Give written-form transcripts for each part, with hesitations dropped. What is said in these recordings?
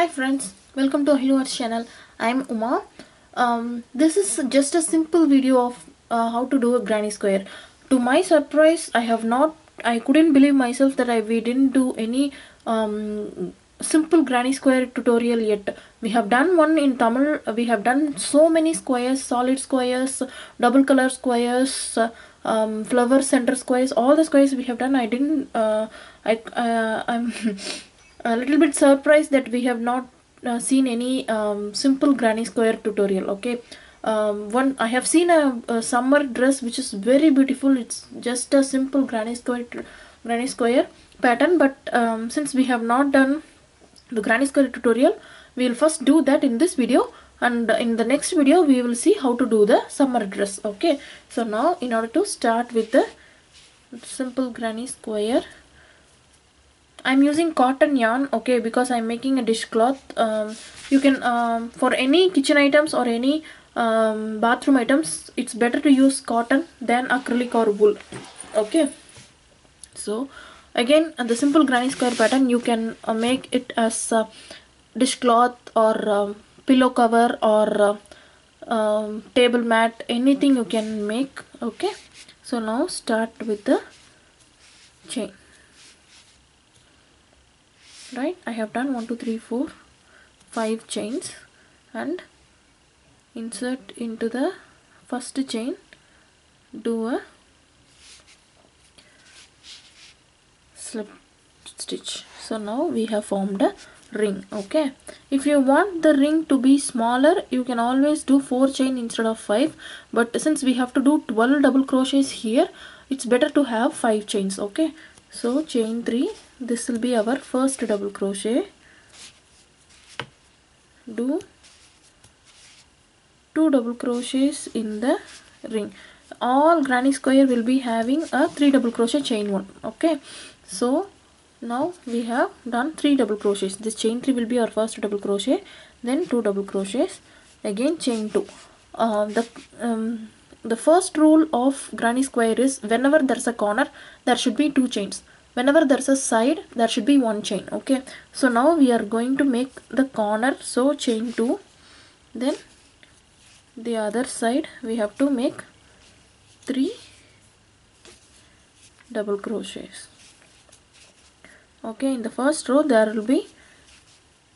Hi friends, welcome to AhiluArts channel. I'm Uma. This is just a simple video of how to do a granny square. To my surprise, I couldn't believe myself that we didn't do any simple granny square tutorial yet. We have done one in Tamil. We have done so many squares, solid squares, double color squares, flower center squares. All the squares we have done. I'm a little bit surprised that we have not seen any simple granny square tutorial. Okay, one I have seen a summer dress which is very beautiful. It's just a simple granny square pattern, but since we have not done the granny square tutorial, we will first do that in this video, and in the next video we will see how to do the summer dress. Okay, so now in order to start with the simple granny square, I'm using cotton yarn, okay, because I'm making a dishcloth. You can for any kitchen items or any bathroom items, it's better to use cotton than acrylic or wool. Okay, so again, the simple granny square pattern, you can make it as dishcloth or pillow cover or table mat, anything you can make. Okay, so now start with the chain. Right, I have done 1 2 3 4 5 chains and insert into the first chain, do a slip stitch. So now we have formed a ring. Okay, if you want the ring to be smaller, you can always do 4 chain instead of 5, but since we have to do 12 double crochets here, it's better to have 5 chains. Okay, so chain 3, this will be our first double crochet. Do 2 double crochets in the ring. All granny square will be having a 3 double crochet chain 1. Okay, so now we have done 3 double crochets. This chain 3 will be our first double crochet, then 2 double crochets, again chain 2. The first rule of granny square is whenever there's a corner, there should be 2 chains. Whenever there's a side, there should be 1 chain. Okay, so now we are going to make the corner, so chain 2, then the other side we have to make 3 double crochets. Okay, in the first row there will be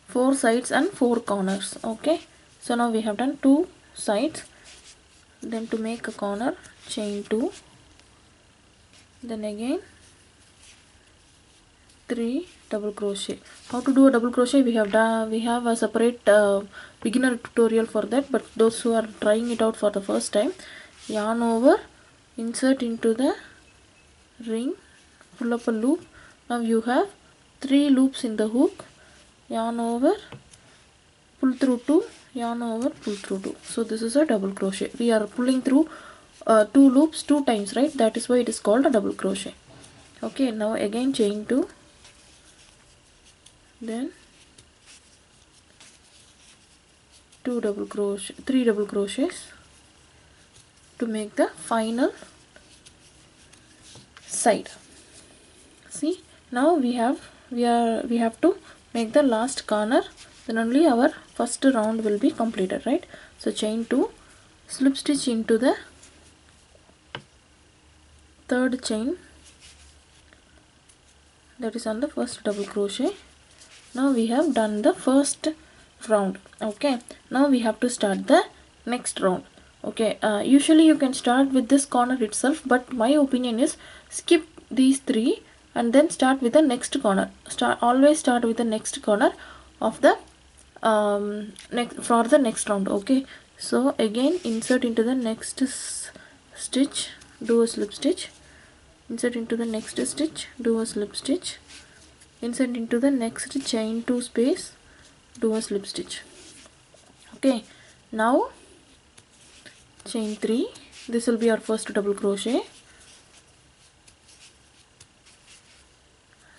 4 sides and 4 corners. Okay, so now we have done 2 sides, then to make a corner, chain 2, then again 3 double crochet. How to do a double crochet, we have a separate beginner tutorial for that, but those who are trying it out for the first time, yarn over, insert into the ring, pull up a loop. Now you have 3 loops in the hook, yarn over, pull through 2, yarn over, pull through 2. So this is a double crochet. We are pulling through 2 loops 2 times, right? That is why it is called a double crochet. Okay, now again chain 2, then 3 double crochets to make the final side. See, now we have to make the last corner, then only our first round will be completed, right? So chain 2, slip stitch into the third chain, that is on the first double crochet. Now we have done the first round. Okay, now we have to start the next round. Okay, usually you can start with this corner itself, but my opinion is skip these 3 and then start with the next corner. Always start with the next corner of the for the next round. Okay, so again insert into the next stitch, do a slip stitch, insert into the next stitch, do a slip stitch, insert into the next chain 2 space, do a slip stitch. Okay, now chain 3, this will be our first double crochet,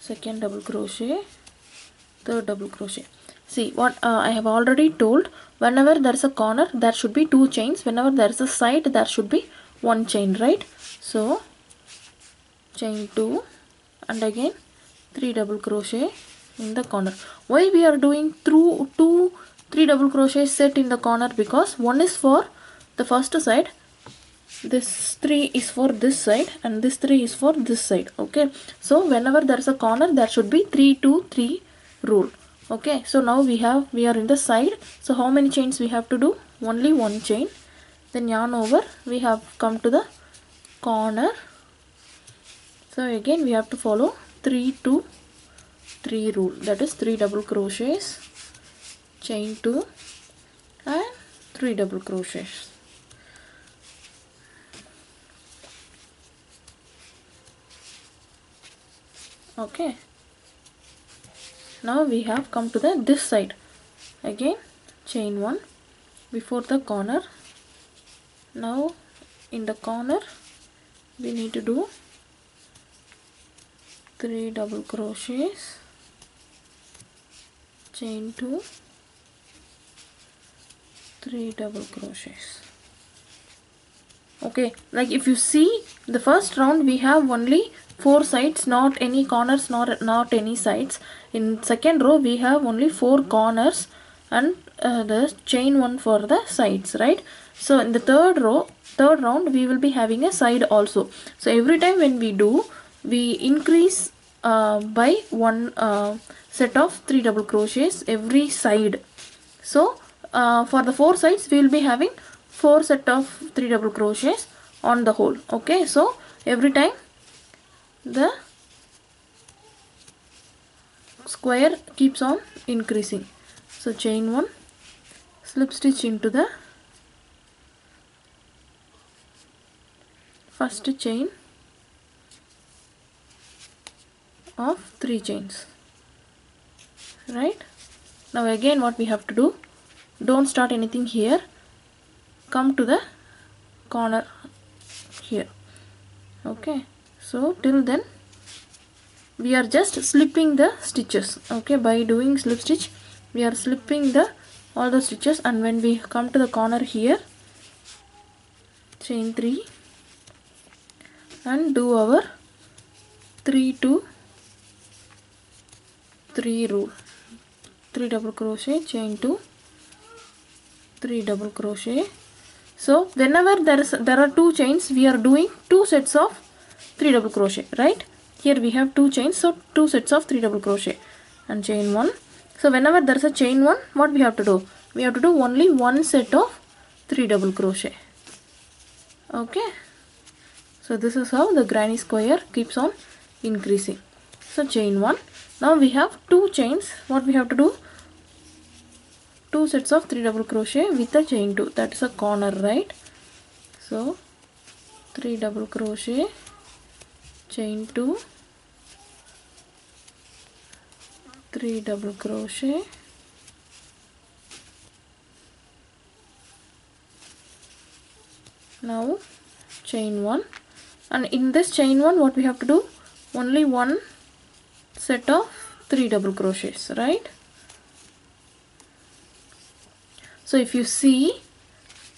second double crochet, third double crochet. See what I have already told, whenever there is a corner there should be 2 chains, whenever there is a side there should be 1 chain, right? So chain 2 and again 3 double crochet, in the corner. Why we are doing through 3 double crochet set in the corner? Because one is for the first side, this 3 is for this side, and this 3 is for this side. Okay, so whenever there is a corner, there should be 3 2 3 rule. Okay, so now we are in the side. So how many chains we have to do? Only one chain. Then yarn over, we have come to the corner. So again we have to follow 3 2 3 rule, that is 3 double crochets, chain 2 and 3 double crochets. Okay, now we have come to this side. Again chain 1 before the corner. Now in the corner we need to do 3 double crochets, chain 2, 3 double crochets. Okay, like if you see the first round we have only 4 sides, not any corners, not any sides. In second row we have only 4 corners and the chain 1 for the sides, right? So in the third round we will be having a side also. So every time when we do, we increase by one set of 3 double crochets every side. So for the 4 sides we will be having 4 set of 3 double crochets on the whole. Okay, so every time the square keeps on increasing. So chain 1, slip stitch into the first chain of 3 chains, right? Now again what we have to do, don't start anything here, come to the corner here. Okay, so till then we are just slipping the stitches. Okay, by doing slip stitch we are slipping all the stitches, and when we come to the corner here, chain 3 and do our 3 2 3 rule, 3 double crochet, chain 2, 3 double crochet. So whenever there are 2 chains, we are doing 2 sets of 3 double crochet, right? Here we have 2 chains, so 2 sets of 3 double crochet and chain 1. So whenever there is a chain 1, what we have to do? We have to do only 1 set of 3 double crochet. Okay, so this is how the granny square keeps on increasing. So chain 1. Now we have 2 chains. What we have to do? 2 sets of 3 double crochet with a chain 2. That is a corner, right? So 3 double crochet, chain 2, 3 double crochet, now chain 1, and in this chain 1 what we have to do? Only 1 set of 3 double crochets, right? So if you see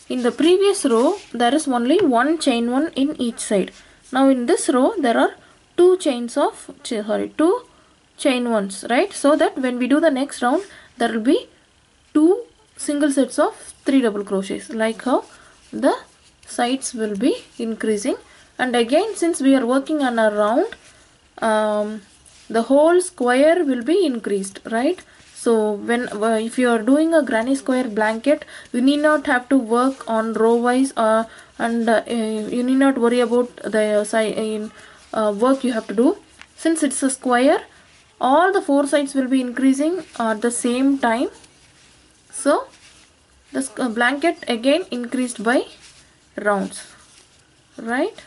in the previous row there is only 1 chain 1 in each side. Now in this row there are 2 chain 1s, right? So that when we do the next round there will be 2 single sets of 3 double crochets, like how the sides will be increasing. And again, since we are working on a round, the whole square will be increased, right? So when if you are doing a granny square blanket, you need not have to work on row wise, and you need not worry about the side work you have to do. Since it's a square, all the 4 sides will be increasing at the same time. So this blanket again increased by rounds, right?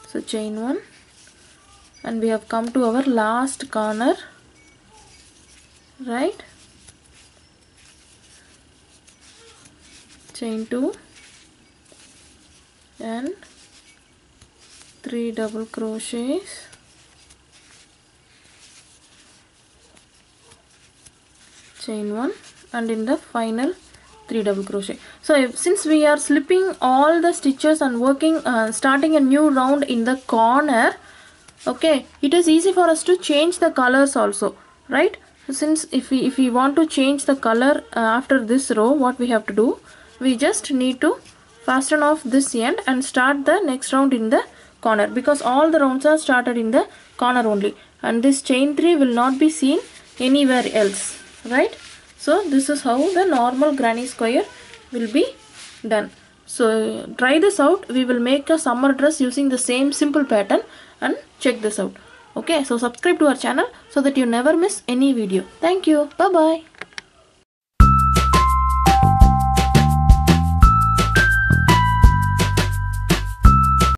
So chain 1, and we have come to our last corner, right? Chain 2 and 3 double crochets, chain 1, and in the final 3 double crochet. So since we are slipping all the stitches and working starting a new round in the corner, okay, it is easy for us to change the colors also, right? since if we want to change the color after this row, what we have to do, we just need to fasten off this end and start the next round in the corner, because all the rounds are started in the corner only, and this chain 3 will not be seen anywhere else, right? So this is how the normal granny square will be done. So try this out. We will make a summer dress using the same simple pattern, and check this out. Okay, so subscribe to our channel so that you never miss any video. Thank you. Bye bye.